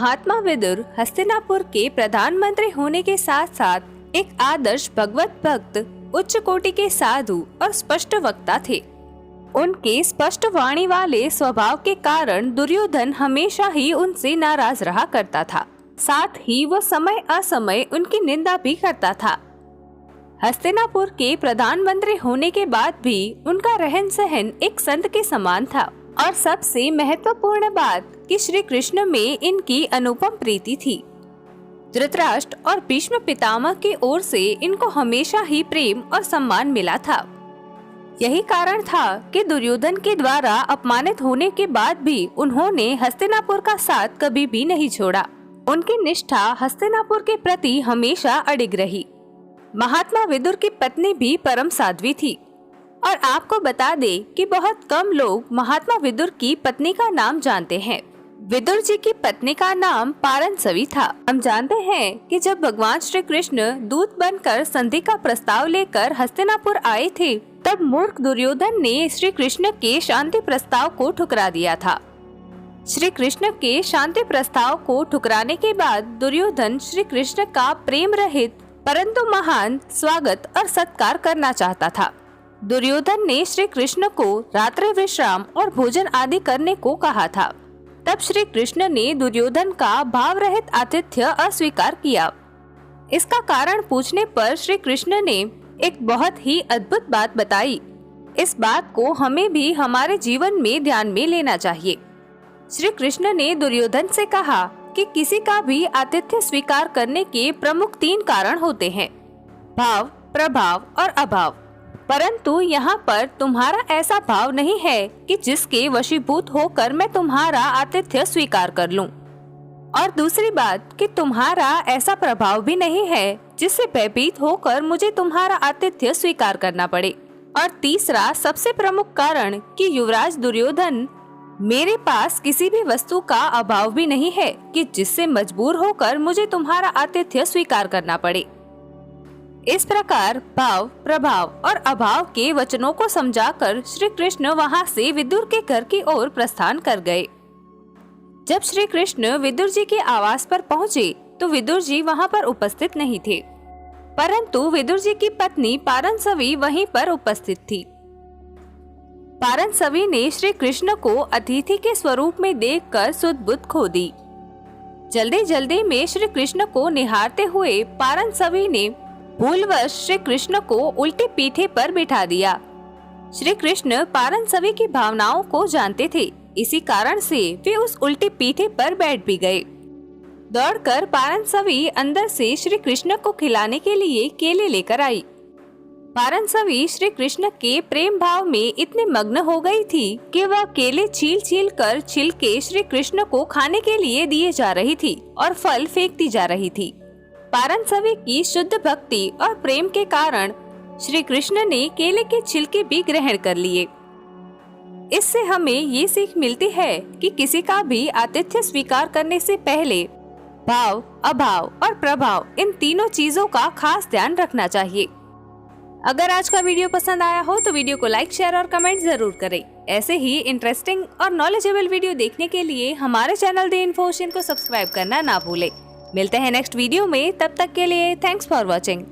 महात्मा विदुर हस्तिनापुर के प्रधानमंत्री होने के साथ साथ एक आदर्श भगवत भक्त, उच्च कोटि के साधु और स्पष्ट वक्ता थे। उनके स्पष्ट वाणी वाले स्वभाव के कारण दुर्योधन हमेशा ही उनसे नाराज रहा करता था। साथ ही वो समय असमय उनकी निंदा भी करता था। हस्तिनापुर के प्रधानमंत्री होने के बाद भी उनका रहन सहन एक संत के समान था और सबसे महत्वपूर्ण बात कि श्री कृष्ण में इनकी अनुपम प्रीति थी। धृतराष्ट्र और भीष्म पितामह की ओर से इनको हमेशा ही प्रेम और सम्मान मिला था। यही कारण था कि दुर्योधन के द्वारा अपमानित होने के बाद भी उन्होंने हस्तिनापुर का साथ कभी भी नहीं छोड़ा। उनकी निष्ठा हस्तिनापुर के प्रति हमेशा अडिग रही। महात्मा विदुर की पत्नी भी परम साध्वी थी और आपको बता दे कि बहुत कम लोग महात्मा विदुर की पत्नी का नाम जानते हैं। विदुर जी की पत्नी का नाम पारंसवी था। हम जानते हैं कि जब भगवान श्री कृष्ण दूत बनकर संधि का प्रस्ताव लेकर हस्तिनापुर आए थे, तब मूर्ख दुर्योधन ने श्री कृष्ण के शांति प्रस्ताव को ठुकरा दिया था। श्री कृष्ण के शांति प्रस्ताव को ठुकराने के बाद दुर्योधन श्री कृष्ण का प्रेम रहित परंतु महान स्वागत और सत्कार करना चाहता था। दुर्योधन ने श्री कृष्ण को रात्रि विश्राम और भोजन आदि करने को कहा था। तब श्री कृष्ण ने दुर्योधन का भाव रहित आतिथ्य अस्वीकार किया। इसका कारण पूछने पर श्री कृष्ण ने एक बहुत ही अद्भुत बात बताई। इस बात को हमें भी हमारे जीवन में ध्यान में लेना चाहिए। श्री कृष्ण ने दुर्योधन से कहा कि किसी का भी आतिथ्य स्वीकार करने के प्रमुख 3 कारण होते हैं, भाव, प्रभाव और अभाव। परंतु यहाँ पर तुम्हारा ऐसा भाव नहीं है कि जिसके वशीभूत होकर मैं तुम्हारा आतिथ्य स्वीकार कर लूं। और दूसरी बात कि तुम्हारा ऐसा प्रभाव भी नहीं है जिससे भयभीत होकर मुझे तुम्हारा आतिथ्य स्वीकार करना पड़े। और तीसरा सबसे प्रमुख कारण कि युवराज दुर्योधन, मेरे पास किसी भी वस्तु का अभाव भी नहीं है कि जिससे मजबूर होकर मुझे तुम्हारा आतिथ्य स्वीकार करना पड़े। इस प्रकार भाव, प्रभाव और अभाव के वचनों को समझाकर श्री कृष्ण वहां से विदुर के घर की ओर प्रस्थान कर गए। जब श्री कृष्ण विदुर जी के आवास पर पहुँचे तो विदुर जी वहां पर उपस्थित नहीं थे, परंतु विदुर जी की पत्नी पारंसवी वहीं पर उपस्थित थी। पारंसवी ने श्री कृष्ण को अतिथि के स्वरूप में देखकर सुध बुध खो दी। जल्दी जल्दी में श्री कृष्ण को निहारते हुए पारंसवी ने भूलवश श्री कृष्ण को उल्टे पीठे पर बिठा दिया। श्री कृष्ण पारंसवी की भावनाओं को जानते थे, इसी कारण से वे उस उल्टे पीठे पर बैठ भी गए। दौड़कर पारंसवी अंदर से श्री कृष्ण को खिलाने के लिए केले लेकर आई। पारंसवी श्री कृष्ण के प्रेम भाव में इतने मग्न हो गई थी कि वह केले छील छील कर छिलके श्री कृष्ण को खाने के लिए दिए जा रही थी और फल फेंकती जा रही थी। पारंसवी की शुद्ध भक्ति और प्रेम के कारण श्री कृष्ण ने केले के छिलके भी ग्रहण कर लिए। इससे हमें ये सीख मिलती है कि किसी का भी आतिथ्य स्वीकार करने से पहले भाव, अभाव और प्रभाव, इन तीनों चीजों का खास ध्यान रखना चाहिए। अगर आज का वीडियो पसंद आया हो तो वीडियो को लाइक, शेयर और कमेंट जरूर करें। ऐसे ही इंटरेस्टिंग और नॉलेजेबल वीडियो देखने के लिए हमारे चैनल द इन्फो ओशियन को सब्सक्राइब करना ना भूलें। मिलते हैं नेक्स्ट वीडियो में, तब तक के लिए थैंक्स फॉर वॉचिंग।